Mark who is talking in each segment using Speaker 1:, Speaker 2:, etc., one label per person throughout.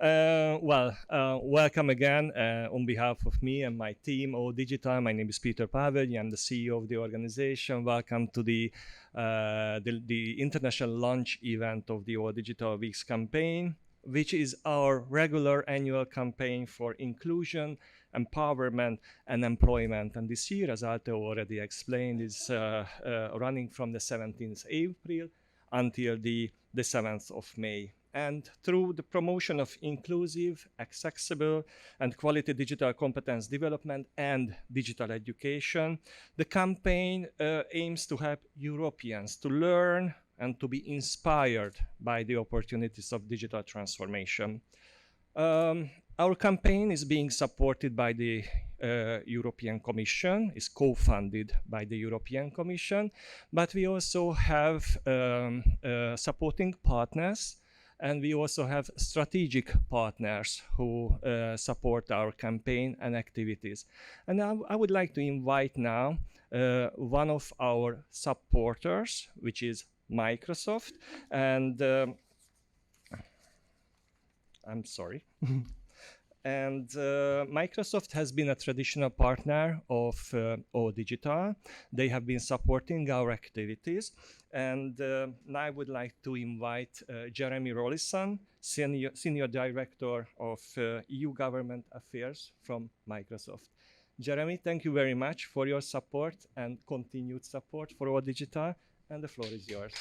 Speaker 1: Welcome again on behalf of me and my team, O Digital. My name is Peter Paveli. I'm the CEO of the organization. Welcome to the international launch event of the O Digital Weeks campaign, which is our regular annual campaign for inclusion, empowerment, and employment. And this year, as Alte already explained, is running from the 17th April until the 7th of May. And through the promotion of inclusive, accessible, and quality digital competence development and digital education, the campaign aims to help Europeans to learn and to be inspired by the opportunities of digital transformation. Our campaign is being supported by the European Commission, is co-funded by the European Commission, but we also have supporting partners, and we also have strategic partners who support our campaign and activities. And I would like to invite now one of our supporters, which is Microsoft. And I'm sorry. And Microsoft has been a traditional partner of O Digital. They have been supporting our activities. And now I would like to invite Jeremy Rollison, Senior Director of EU Government Affairs from Microsoft. Jeremy, thank you very much for your support and continued support for O Digital. And the floor is yours.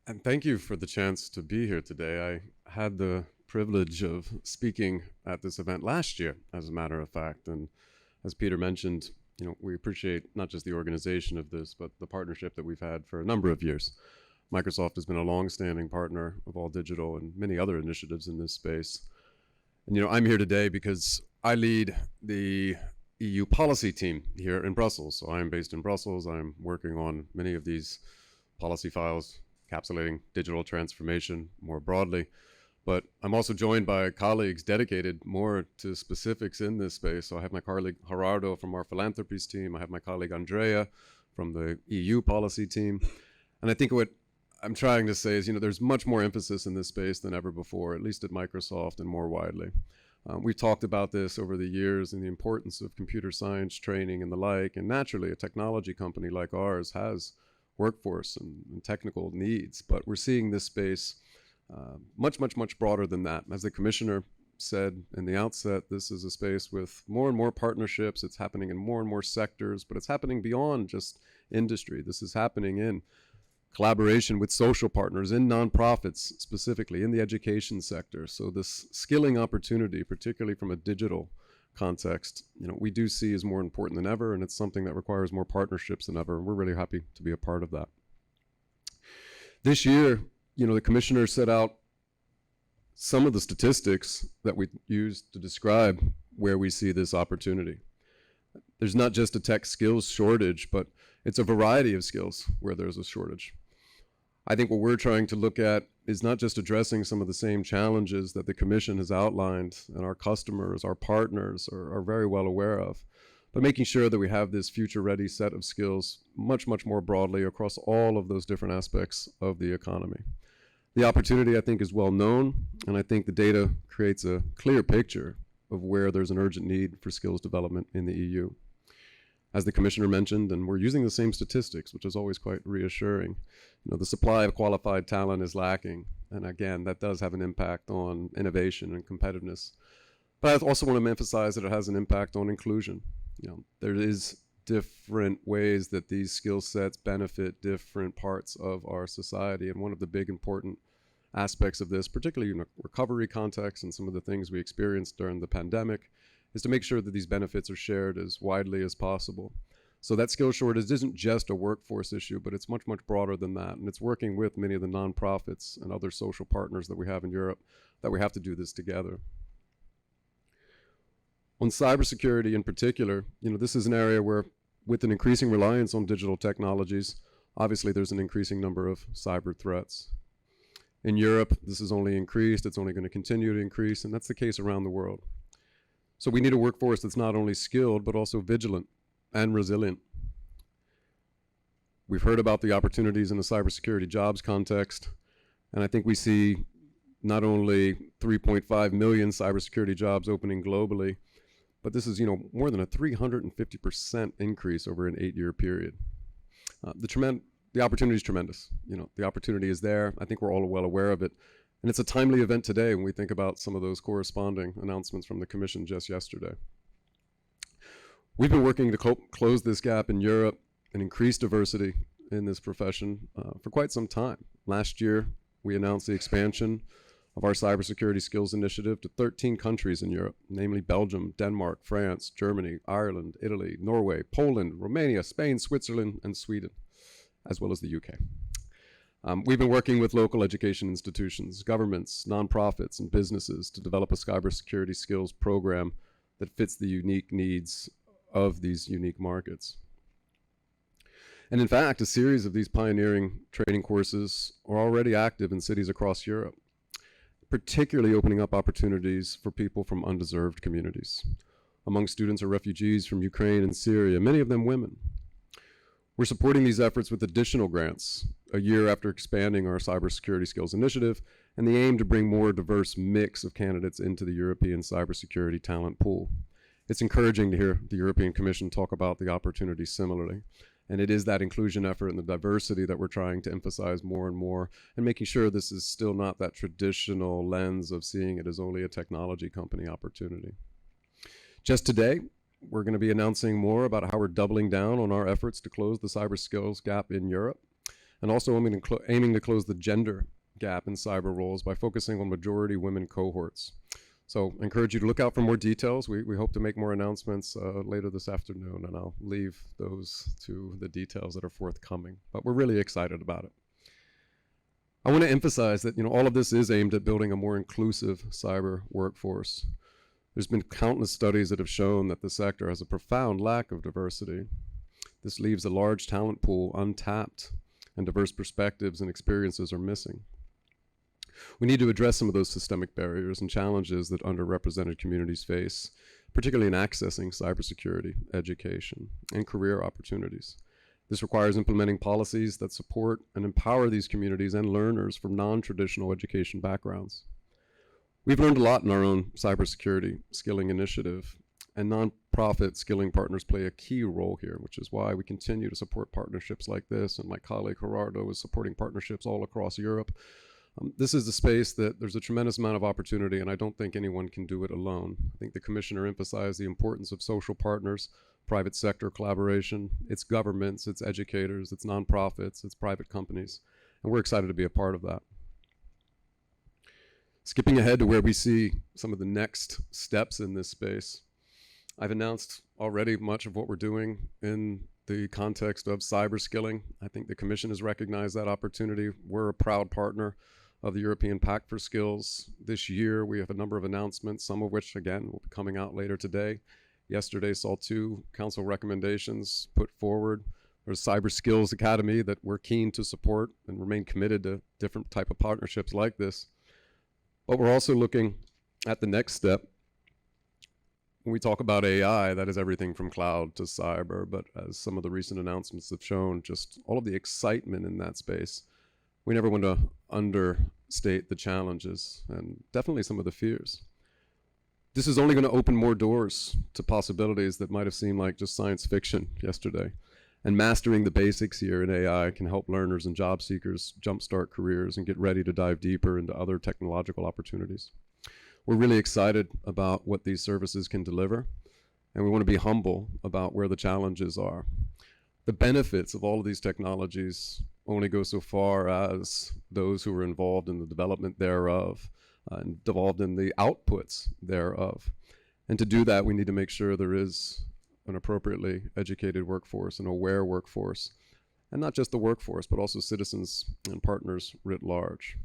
Speaker 2: And thank you for the chance to be here today. I had the privilege of speaking at this event last year, as a matter of fact. And as Peter mentioned, we appreciate not just the organization of this, but the partnership that we've had for a number of years. Microsoft has been a long-standing partner of All Digital and many other initiatives in this space. And I'm here today because I lead the EU policy team here in Brussels. So I'm based in Brussels. I'm working on many of these policy files, encapsulating digital transformation more broadly. But I'm also joined by colleagues dedicated more to specifics in this space. So I have my colleague Gerardo from our philanthropies team. I have my colleague Andrea from the EU policy team. And I think what I'm trying to say is, there's much more emphasis in this space than ever before, at least at Microsoft and more widely. We've talked about this over the years and the importance of computer science training and the like. And naturally, a technology company like ours has workforce and technical needs, but we're seeing this space much broader than that. As the commissioner said in the outset, this is a space with more and more partnerships. It's happening in more and more sectors, but it's happening beyond just industry. This is happening in collaboration with social partners, in nonprofits, specifically in the education sector. So this skilling opportunity, particularly from a digital context, we do see is more important than ever, and it's something that requires more partnerships than ever, and we're really happy to be a part of that. This year, the commissioner set out some of the statistics that we used to describe where we see this opportunity. There's not just a tech skills shortage, but it's a variety of skills where there's a shortage. I think what we're trying to look at is not just addressing some of the same challenges that the Commission has outlined and our customers, our partners are very well aware of, but making sure that we have this future-ready set of skills much more broadly across all of those different aspects of the economy. The opportunity, I think, is well known, and I think the data creates a clear picture of where there's an urgent need for skills development in the EU. As the commissioner mentioned, and we're using the same statistics, which is always quite reassuring, the supply of qualified talent is lacking. And again, that does have an impact on innovation and competitiveness. But I also want to emphasize that it has an impact on inclusion. There is different ways that these skill sets benefit different parts of our society. And one of the big important aspects of this, particularly in a recovery context and some of the things we experienced during the pandemic, is to make sure that these benefits are shared as widely as possible. So that skill shortage isn't just a workforce issue, but it's much broader than that. And it's working with many of the nonprofits and other social partners that we have in Europe that we have to do this together. On cybersecurity in particular, this is an area where, with an increasing reliance on digital technologies, obviously there's an increasing number of cyber threats. In Europe, this has only increased, it's only going to continue to increase, and that's the case around the world. So we need a workforce that's not only skilled, but also vigilant and resilient. We've heard about the opportunities in the cybersecurity jobs context, and I think we see not only 3.5 million cybersecurity jobs opening globally, but this is, more than a 350% increase over an 8-year period. The opportunity is tremendous. The opportunity is there. I think we're all well aware of it. And it's a timely event today when we think about some of those corresponding announcements from the Commission just yesterday. We've been working to close this gap in Europe and increase diversity in this profession for quite some time. Last year, we announced the expansion of our cybersecurity skills initiative to 13 countries in Europe, namely Belgium, Denmark, France, Germany, Ireland, Italy, Norway, Poland, Romania, Spain, Switzerland, and Sweden, as well as the UK. We've been working with local education institutions, governments, nonprofits, and businesses to develop a cybersecurity skills program that fits the unique needs of these unique markets. And in fact, a series of these pioneering training courses are already active in cities across Europe, particularly opening up opportunities for people from undeserved communities. Among students are refugees from Ukraine and Syria, many of them women. We're supporting these efforts with additional grants a year after expanding our cybersecurity skills initiative and the aim to bring more diverse mix of candidates into the European cybersecurity talent pool. It's encouraging to hear the European Commission talk about the opportunity similarly. And it is that inclusion effort and the diversity that we're trying to emphasize more and more, and making sure this is still not that traditional lens of seeing it as only a technology company opportunity. Just today, we're going to be announcing more about how we're doubling down on our efforts to close the cyber skills gap in Europe, and also aiming to close the gender gap in cyber roles by focusing on majority women cohorts. So I encourage you to look out for more details. We hope to make more announcements later this afternoon, and I'll leave those to the details that are forthcoming. But we're really excited about it. I want to emphasize that all of this is aimed at building a more inclusive cyber workforce. There's been countless studies that have shown that the sector has a profound lack of diversity. This leaves a large talent pool untapped, and diverse perspectives and experiences are missing. We need to address some of those systemic barriers and challenges that underrepresented communities face, particularly in accessing cybersecurity, education, and career opportunities. This requires implementing policies that support and empower these communities and learners from non-traditional education backgrounds. We've learned a lot in our own cybersecurity skilling initiative, and nonprofit skilling partners play a key role here, which is why we continue to support partnerships like this, and my colleague Gerardo is supporting partnerships all across Europe. This is a space that there's a tremendous amount of opportunity, and I don't think anyone can do it alone. I think the Commissioner emphasized the importance of social partners, private sector collaboration, its governments, its educators, its nonprofits, its private companies, and we're excited to be a part of that. Skipping ahead to where we see some of the next steps in this space, I've announced already much of what we're doing in the context of cyber skilling. I think the Commission has recognized that opportunity. We're a proud partner of the European Pact for Skills. This year, we have a number of announcements, some of which, again, will be coming out later today. Yesterday saw 2 council recommendations put forward. There's Cyber Skills Academy that we're keen to support and remain committed to different type of partnerships like this. But we're also looking at the next step. When we talk about AI, that is everything from cloud to cyber, but as some of the recent announcements have shown, just all of the excitement in that space, we never want to understate the challenges and definitely some of the fears. This is only going to open more doors to possibilities that might have seemed like just science fiction yesterday. And mastering the basics here in AI can help learners and job seekers jumpstart careers and get ready to dive deeper into other technological opportunities. We're really excited about what these services can deliver, and we want to be humble about where the challenges are. The benefits of all of these technologies only go so far as those who are involved in the development thereof, and involved in the outputs thereof. And to do that, we need to make sure there is an appropriately educated workforce, an aware workforce, and not just the workforce, but also citizens and partners writ large.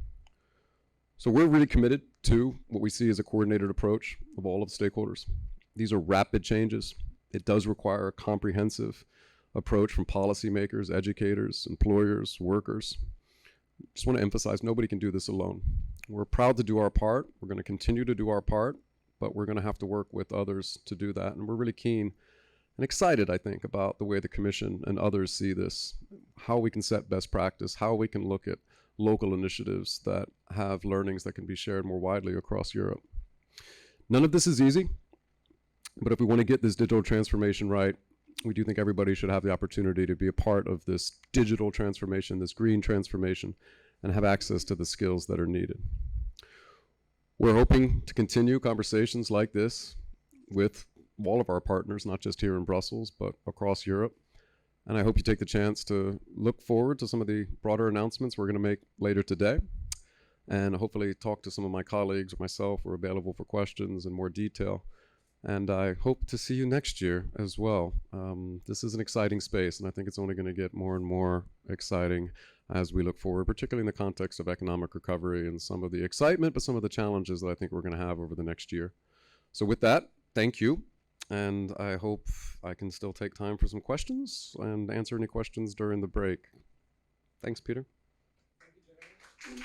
Speaker 2: So we're really committed to what we see as a coordinated approach of all of the stakeholders. These are rapid changes. It does require a comprehensive approach from policymakers, educators, employers, workers. Just want to emphasize, nobody can do this alone. We're proud to do our part. We're going to continue to do our part, but we're going to have to work with others to do that. And we're really keen and excited, I think, about the way the Commission and others see this, how we can set best practice, how we can look at local initiatives that have learnings that can be shared more widely across Europe. None of this is easy, but if we want to get this digital transformation right, we do think everybody should have the opportunity to be a part of this digital transformation, this green transformation, and have access to the skills that are needed. We're hoping to continue conversations like this with all of our partners, not just here in Brussels, but across Europe. And I hope you take the chance to look forward to some of the broader announcements we're going to make later today, and hopefully talk to some of my colleagues or myself. We're available for questions in more detail. And I hope to see you next year as well. This is an exciting space, and I think it's only going to get more and more exciting as we look forward, particularly in the context of economic recovery and some of the excitement, but some of the challenges that I think we're going to have over the next year. So with that, thank you. And I hope I can still take time for some questions and answer any questions during the break. Thanks, Peter. Thank you,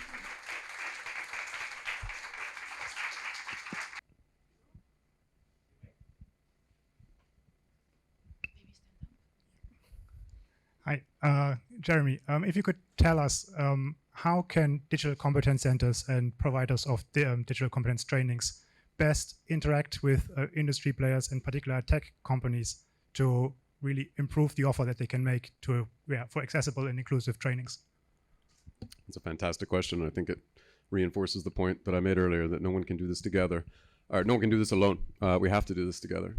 Speaker 3: Hi, Jeremy. If you could tell us how can digital competence centers and providers of digital competence trainings best interact with industry players, in particular tech companies, to really improve the offer that they can make to for accessible and inclusive trainings?
Speaker 2: It's a fantastic question. I think it reinforces the point that I made earlier, that no one can do this together, or no one can do this alone. We have to do this together.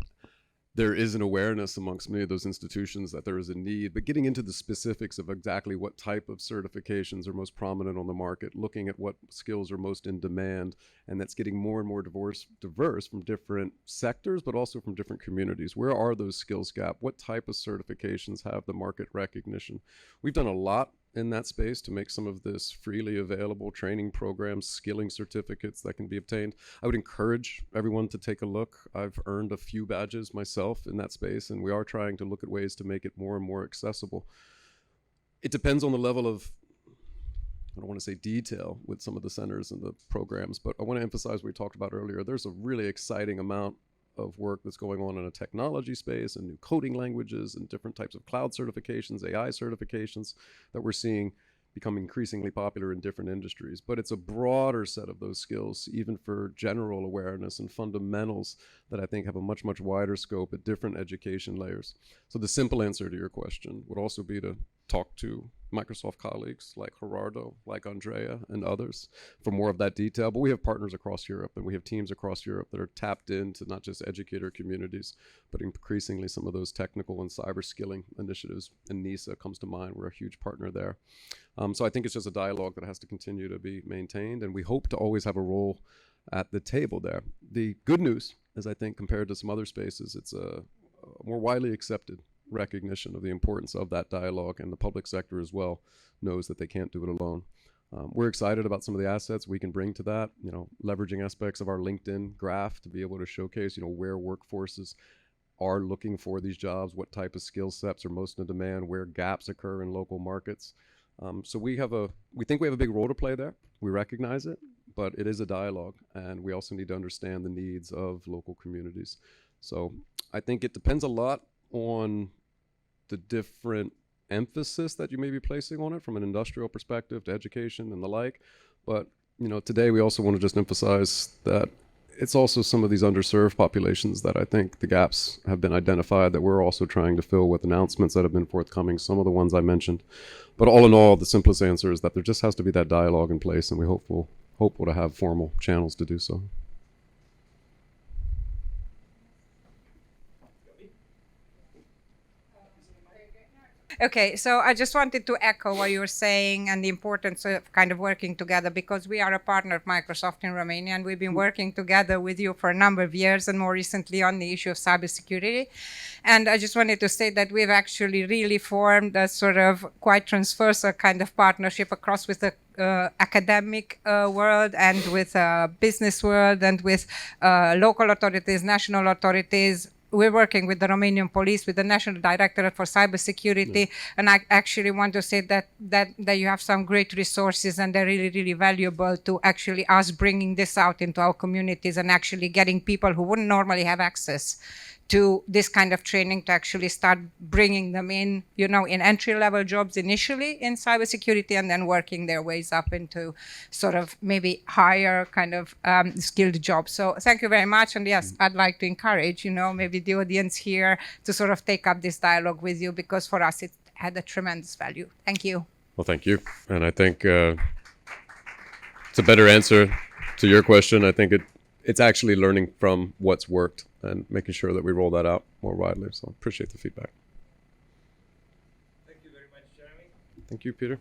Speaker 2: There is an awareness amongst many of those institutions that there is a need, but getting into the specifics of exactly what type of certifications are most prominent on the market, looking at what skills are most in demand, and that's getting more and more diverse from different sectors, but also from different communities. Where are those skills gaps? What type of certifications have the market recognition? We've done a lot in that space to make some of this freely available training programs, skilling certificates that can be obtained. I would encourage everyone to take a look. I've earned a few badges myself in that space, and we are trying to look at ways to make it more and more accessible. It depends on the level of, I don't want to say detail with some of the centers and the programs, but I want to emphasize what we talked about earlier. There's a really exciting amount of work that's going on in a technology space and new coding languages and different types of cloud certifications, AI certifications that we're seeing become increasingly popular in different industries. But it's a broader set of those skills, even for general awareness and fundamentals, that I think have a much, much wider scope at different education layers. So the simple answer to your question would also be to talk to Microsoft colleagues like Gerardo, like Andrea, and others for more of that detail. But we have partners across Europe, and we have teams across Europe that are tapped into not just educator communities, but increasingly some of those technical and cyber skilling initiatives. And NISA comes to mind. We're a huge partner there. So I think it's just a dialogue that has to continue to be maintained, and we hope to always have a role at the table there. The good news is, I think, compared to some other spaces, it's a more widely accepted recognition of the importance of that dialogue, and the public sector as well knows that they can't do it alone. We're excited about some of the assets we can bring to that, leveraging aspects of our LinkedIn graph to be able to showcase, where workforces are looking for these jobs, what type of skill sets are most in demand, where gaps occur in local markets. So we think we have a big role to play there. We recognize it, but it is a dialogue, and we also need to understand the needs of local communities. So I think it depends a lot on the different emphasis that you may be placing on it, from an industrial perspective to education and the like. But today we also want to just emphasize that it's also some of these underserved populations that I think the gaps have been identified that we're also trying to fill with announcements that have been forthcoming, some of the ones I mentioned. But all in all, the simplest answer is that there just has to be that dialogue in place, and we hopeful to have formal channels to do so.
Speaker 4: Okay, so I just wanted to echo what you were saying and the importance of kind of working together, because we are a partner of Microsoft in Romania, and we've been working together with you for a number of years, and more recently on the issue of cybersecurity. And I just wanted to say that we've actually really formed a sort of quite transversal kind of partnership across with the academic world and with business world and with local authorities, national authorities. We're working with the Romanian police, with the National Directorate for Cybersecurity, and I actually want to say that you have some great resources, and they're really, really valuable to actually us bringing this out into our communities and actually getting people who wouldn't normally have access to this kind of training to actually start bringing them in, you know, in entry-level jobs initially in cybersecurity, and then working their ways up into sort of maybe higher kind of skilled jobs. So thank you very much. And yes, I'd like to encourage, you know, maybe the audience here to sort of take up this dialogue with you, because for us it had a tremendous value. Thank you.
Speaker 2: Well, thank you. And I think it's a better answer to your question. I think it's actually learning from what's worked and making sure that we roll that out more widely. So appreciate the feedback.
Speaker 1: Thank you very much, Jeremy.
Speaker 2: Thank you, Peter.